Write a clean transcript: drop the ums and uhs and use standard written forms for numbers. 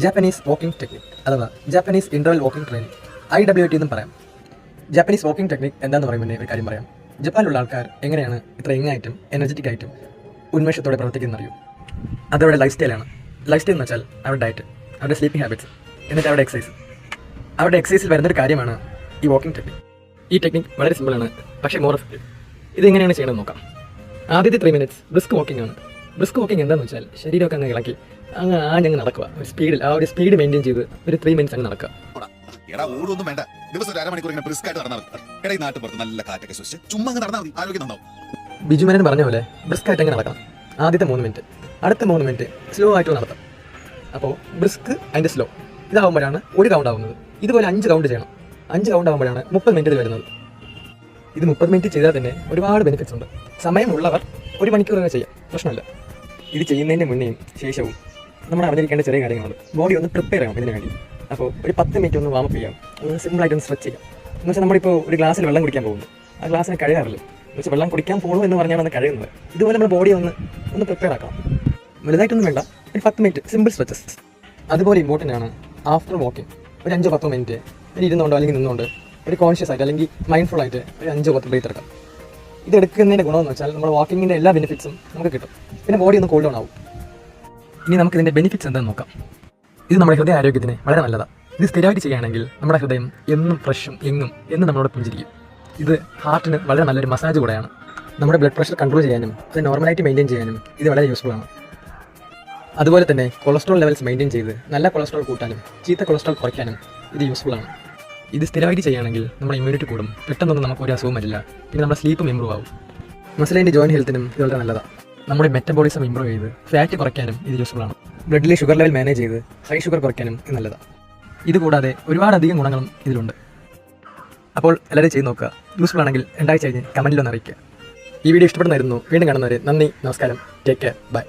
Japanese walking technique അഥവാ Japanese interval walking training IWT എന്നും പറയാം. ജാപ്പനീസ് വാക്കിംഗ് ടെക്നിക് എന്താണെന്ന് പറയുമ്പോൾ ഒരു കാര്യം പറയാം. ജപ്പാനിലുള്ള ആൾക്കാർ എങ്ങനെയാണ് ഇത്ര യങ്ങായിട്ടും എനർജറ്റിക് ആയിട്ടും ഉന്മേഷത്തോടെ പ്രവർത്തിക്കുന്നത് അറിയും. അതവരുടെ ലൈഫ് സ്റ്റൈലാണ്. ലൈഫ് സ്റ്റൈൽ എന്ന് വെച്ചാൽ അവരുടെ ഡയറ്റ്, അവരുടെ സ്ലീപ്പിംഗ് ഹാബിറ്റ്സ്, എന്നിട്ട് അവരുടെ എക്സസൈസ്. അവരുടെ എക്സസൈസിൽ വരുന്നൊരു കാര്യമാണ് ഈ വാക്കിംഗ് ടെക്നിക്. ഈ ടെക്നിക് വളരെ സിമ്പിളാണ്, പക്ഷേ മോർ എഫക്റ്റീവ്. ഇതെങ്ങനെയാണ് ചെയ്യണമെന്ന് നോക്കാം. ആദ്യത്തെ 3 മിനിറ്റ്സ് ബ്രിസ്ക് വാക്കിംഗ് ആണ്. ബ്രിസ്ക് വാക്കിംഗ് എന്താണെന്ന് വെച്ചാൽ ശരീരമൊക്കെ അങ്ങ് ഇളക്കി അങ്ങ് നടക്കുക. ഒരു സ്പീഡിൽ ആ ഒരു സ്പീഡ് മെയിൻറ്റെയിൻ ചെയ്ത് ഒരു 3 മിനിറ്റ്സ് അങ്ങ് നടക്കുക. എടാ ഓടൊന്നും വേണ്ട, ദിവസം ഒരു അരമണിക്കൂർ ഇങ്ങനെ ബ്രിസ്ക് ആയിട്ട് നടന്നാൽ മതി. എടാ ഈ നാട്ടിൽ പുറത്ത് നല്ല കാറ്റൊക്കെ ശ്വസിച്ച് ചുമ്മാ അങ്ങ് നടന്നാൽ മതി, ആരോഗ്യം നന്നാവും. ബിജുമേനൻ പറഞ്ഞ പോലെ ബ്രിസ്ക് ആയിട്ട് അങ്ങ് നടക്കണം. ആദ്യത്തെ 3 മിനിറ്റ്, അടുത്ത 3 മിനിറ്റ് സ്ലോ ആയിട്ട് നടത്താം. അപ്പോൾ ബ്രിസ്ക് ആൻഡ് സ്ലോ ഇതാകുമ്പോഴാണ് ഒരു കൗണ്ട് ആവുന്നത്. ഇതുപോലെ 5 കൗണ്ട് ചെയ്യണം. 5 കൗണ്ട് ആകുമ്പോഴാണ് 30 മിനിറ്റിൽ വരുന്നത്. ഇത് 30 മിനിറ്റ് ചെയ്താൽ തന്നെ ഒരുപാട് ബെനിഫിറ്റ്സ് ഉണ്ട്. സമയമുള്ളവർ 1 മണിക്കൂർ വരെ ചെയ്യാം, പ്രശ്നമില്ല. ഇത് ചെയ്യുന്നതിൻ്റെ മുന്നേയും ശേഷവും നമ്മൾ അറിഞ്ഞിരിക്കേണ്ട ചെറിയ കാര്യങ്ങളുണ്ട്. ബോഡി ഒന്ന് പ്രിപ്പയർ ചെയ്യണം ഇതിന് വേണ്ടി. അപ്പോൾ ഒരു 10 മിനിറ്റ് ഒന്ന് വാമപ്പ് ചെയ്യാം, ഒന്ന് സിമ്പിളായിട്ടൊന്ന് സ്ട്രെച്ച് ചെയ്യാം. എന്ന് വെച്ചാൽ നമ്മളിപ്പോൾ ഒരു ഗ്ലാസ്സിൽ വെള്ളം കുടിക്കാൻ പോകുന്നു, ആ ഗ്ലാസ്സിനെ കഴുകാറില്ല. എന്ന് വെച്ചാൽ വെള്ളം കുടിക്കാൻ പോകണു എന്ന് പറഞ്ഞാണ് അത് കഴുകുന്നത്. ഇതുപോലെ നമ്മുടെ ബോഡി ഒന്ന് പ്രിപ്പയർ ആക്കണം. വലുതായിട്ടൊന്നും വേണ്ട, ഒരു 10 മിനിറ്റ് സിമ്പിൾ സ്ട്രെച്ചസ്. അതുപോലെ ഇമ്പോർട്ടൻ്റ് ആണ് ആഫ്റ്റർ വാക്കിംഗ് ഒരു 5-10 മിനിറ്റ് ഇരുന്നുകൊണ്ടോ അല്ലെങ്കിൽ നിന്നുകൊണ്ട് ഒരു കോൺഷ്യസ് ആയിട്ട് അല്ലെങ്കിൽ മൈൻഡ്ഫുൾ ആയിട്ട് ഒരു 5-10 ബ്രീത്ത് എടുക്കാം. ഇത് എടുക്കുന്നതിൻ്റെ ഗുണമെന്ന് വെച്ചാൽ നമ്മുടെ വാക്കിങ്ങിൻ്റെ എല്ലാ ബെനിഫിറ്റ്സും നമുക്ക് കിട്ടും. പിന്നെ ബോഡി ഒന്ന് കൂൾ ഡൗൺ ആവും. ഇനി നമുക്ക് ഇതിൻ്റെ ബെനിഫിറ്റ്സ് എന്താണെന്ന് നോക്കാം. ഇത് നമ്മുടെ ഹൃദയ ആരോഗ്യത്തിന് വളരെ നല്ലതാണ്. ഇത് സ്ഥിരമായിട്ട് ചെയ്യുകയാണെങ്കിൽ നമ്മുടെ ഹൃദയം എന്നും ഫ്രഷും എങ്ങും എന്നും നമ്മളോട് പുഞ്ചിരിക്കും. ഇത് ഹാർട്ടിന് വളരെ നല്ലൊരു മസാജ് കൂടെയാണ്. നമ്മുടെ ബ്ലഡ് പ്രഷർ കൺട്രോൾ ചെയ്യാനും അത് നോർമലായിട്ട് മെയിൻറ്റെയിൻ ചെയ്യാനും ഇത് വളരെ യൂസ്ഫുൾ ആണ്. അതുപോലെ തന്നെ കൊളസ്ട്രോൾ ലെവൽസ് മെയിൻറ്റെയിൻ ചെയ്ത് നല്ല കൊളസ്ട്രോൾ കൂട്ടാനും ചീത്ത കൊളസ്ട്രോൾ കുറയ്ക്കാനും ഇത് യൂസ്ഫുൾ ആണ്. ഇത് സ്ഥിരമായിട്ട് ചെയ്യുകയാണെങ്കിൽ നമ്മുടെ ഇമ്മ്യൂണിറ്റി കൂടും, പെട്ടെന്നൊന്നും നമുക്ക് ഒരു അസുഖം വരില്ല. പിന്നെ നമ്മുടെ സ്ലീപ്പും ഇമ്പ്രൂവ് ആവും. മസിൽ ആൻഡ് ജോയിൻറ്റ് ഹെൽത്തിനും ഇത് വളരെ നല്ലതാണ്. നമ്മുടെ മെറ്റബോളിസം ഇമ്പ്രൂവ് ചെയ്ത് ഫാറ്റ് കുറയ്ക്കാനും ഇത് യൂസ്ഫുൾ ആണ്. ബ്ലഡിലെ ഷുഗർ ലെവൽ മാനേജ് ചെയ്ത് ഹൈ ഷുഗർ കുറയ്ക്കാനും ഇത് നല്ലതാണ്. ഇതുകൂടാതെ ഒരുപാടധികം ഗുണങ്ങളും ഇതിലുണ്ട്. അപ്പോൾ എല്ലാവരും ചെയ്ത് നോക്കുക. യൂസ്ഫുൾ ആണെങ്കിൽ 2 ആഴ്ച കഴിഞ്ഞ് കമൻറ്റിലൊന്ന് അറിയിക്കുക. ഈ വീഡിയോ ഇഷ്ടപ്പെടുന്നതായിരുന്നു. വീണ്ടും കാണുന്നവരെ നന്ദി, നമസ്കാരം, ടേക്ക് കെയർ, ബൈ.